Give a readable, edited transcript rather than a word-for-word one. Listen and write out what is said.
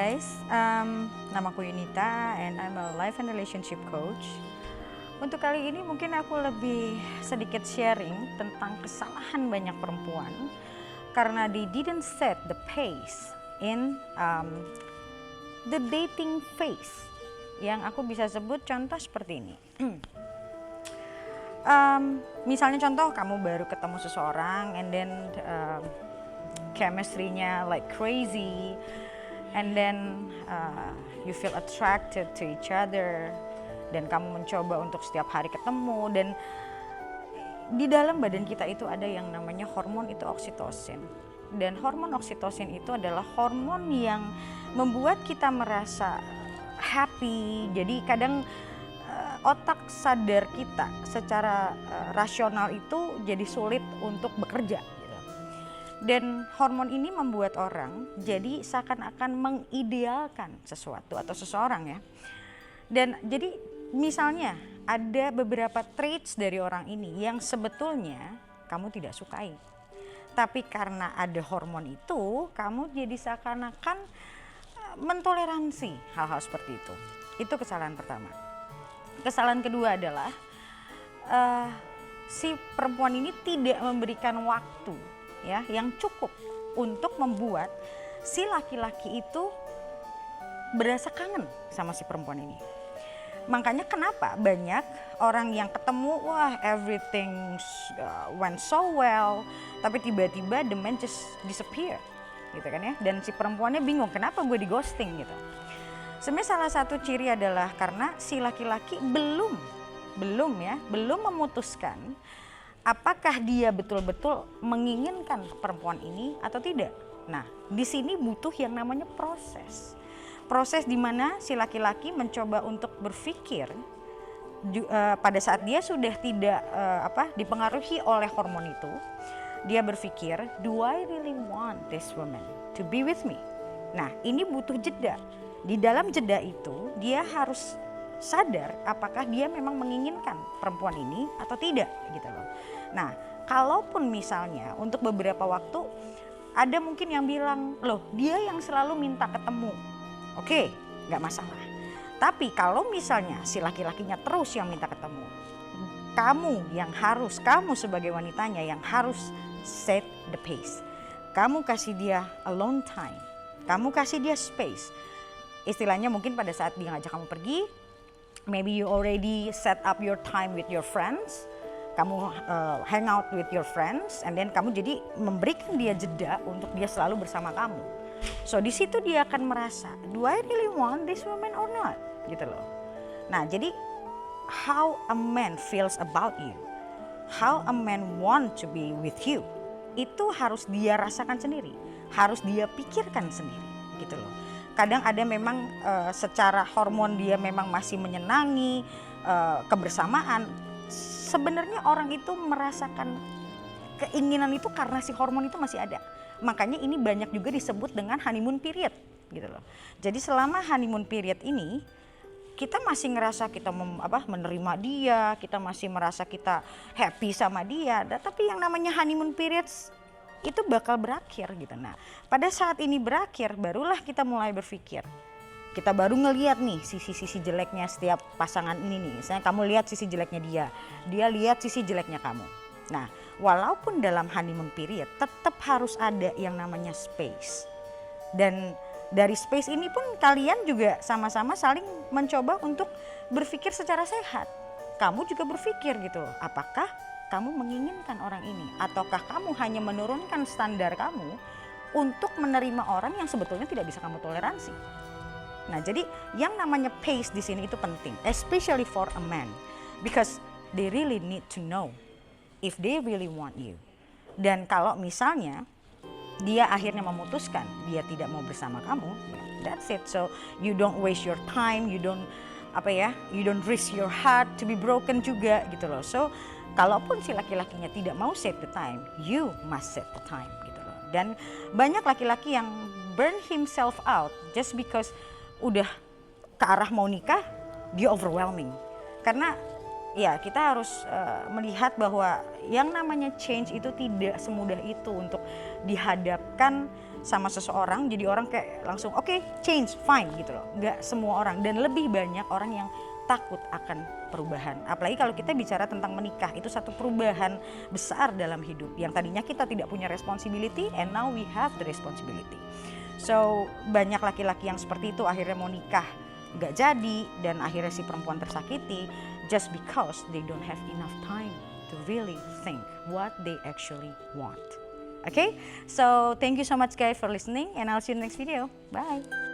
guys, namaku Yunita and I'm a life and relationship coach. Untuk kali ini mungkin aku lebih sedikit sharing tentang kesalahan banyak perempuan karena they didn't set the pace in the dating phase, yang aku bisa sebut contoh seperti ini. Misalnya contoh kamu baru ketemu seseorang and then chemistry-nya like crazy and then you feel attracted to each other dan kamu mencoba untuk setiap hari ketemu, dan di dalam badan kita itu ada yang namanya hormon itu oksitosin, dan hormon oksitosin itu adalah hormon yang membuat kita merasa happy. Jadi kadang otak sadar kita secara rasional itu jadi sulit untuk bekerja gitu. Dan hormon ini membuat orang jadi seakan-akan mengidealkan sesuatu atau seseorang ya. Dan jadi misalnya ada beberapa traits dari orang ini yang sebetulnya kamu tidak sukai, tapi karena ada hormon itu kamu jadi seakan-akan mentoleransi hal-hal seperti itu. Itu kesalahan pertama. Kesalahan kedua adalah si perempuan ini tidak memberikan waktu ya yang cukup untuk membuat si laki-laki itu berasa kangen sama si perempuan ini. Makanya kenapa banyak orang yang ketemu, wah everything went so well, tapi tiba-tiba the man just disappear gitu kan ya. Dan si perempuannya bingung kenapa gue di ghosting gitu. Sebenarnya salah satu ciri adalah karena si laki-laki belum memutuskan apakah dia betul-betul menginginkan perempuan ini atau tidak. Nah, di sini butuh yang namanya proses. Proses di mana si laki-laki mencoba untuk berpikir pada saat dia sudah tidak dipengaruhi oleh hormon itu, dia berpikir, do I really want this woman to be with me? Nah, ini butuh jeda. Di dalam jeda itu dia harus sadar apakah dia memang menginginkan perempuan ini atau tidak gitu loh. Nah, kalaupun misalnya untuk beberapa waktu ada mungkin yang bilang, loh dia yang selalu minta ketemu. Oke, gak masalah. Tapi kalau misalnya si laki-lakinya terus yang minta ketemu, kamu sebagai wanitanya yang harus set the pace. Kamu kasih dia alone time, kamu kasih dia space. Istilahnya mungkin pada saat dia ngajak kamu pergi, maybe you already set up your time with your friends, kamu hang out with your friends, and then kamu jadi memberikan dia jeda untuk dia selalu bersama kamu. So di situ dia akan merasa, do I really want this woman or not? Gitu loh. Nah jadi how a man feels about you, how a man want to be with you, itu harus dia rasakan sendiri, harus dia pikirkan sendiri gitu loh. Kadang ada memang secara hormon dia memang masih menyenangi kebersamaan. Sebenarnya orang itu merasakan keinginan itu karena si hormon itu masih ada. Makanya ini banyak juga disebut dengan honeymoon period gitu loh. Jadi selama honeymoon period ini kita masih ngerasa kita menerima dia, kita masih merasa kita happy sama dia. Tapi yang namanya honeymoon periods itu bakal berakhir gitu. Nah, pada saat ini berakhir barulah kita mulai berpikir. Kita baru ngelihat nih sisi-sisi jeleknya setiap pasangan ini nih. Misalnya kamu lihat sisi jeleknya dia lihat sisi jeleknya kamu. Nah, walaupun dalam honeymoon period tetap harus ada yang namanya space. Dan dari space ini pun kalian juga sama-sama saling mencoba untuk berpikir secara sehat. Kamu juga berpikir gitu, apakah kamu menginginkan orang ini ataukah kamu hanya menurunkan standar kamu untuk menerima orang yang sebetulnya tidak bisa kamu toleransi. Nah, jadi yang namanya pace di sini itu penting, especially for a man, because they really need to know if they really want you. Dan kalau misalnya dia akhirnya memutuskan dia tidak mau bersama kamu, that's it. So you don't waste your time, you don't risk your heart to be broken juga gitu loh. So kalaupun si laki-lakinya tidak mau set the time, you must set the time gitu loh. Dan banyak laki-laki yang burn himself out just because udah ke arah mau nikah, dia overwhelming. Karena ya kita harus melihat bahwa yang namanya change itu tidak semudah itu untuk dihadapkan sama seseorang. Jadi orang kayak langsung oke, change, fine gitu loh. Nggak semua orang, dan lebih banyak orang yang takut akan perubahan. Apalagi kalau kita bicara tentang menikah, itu satu perubahan besar dalam hidup yang tadinya kita tidak punya responsibility and now we have the responsibility. So banyak laki-laki yang seperti itu akhirnya mau nikah nggak jadi, dan akhirnya si perempuan tersakiti just because they don't have enough time to really think what they actually want. Okay, so thank you so much guys for listening, and I'll see you in the next video. Bye.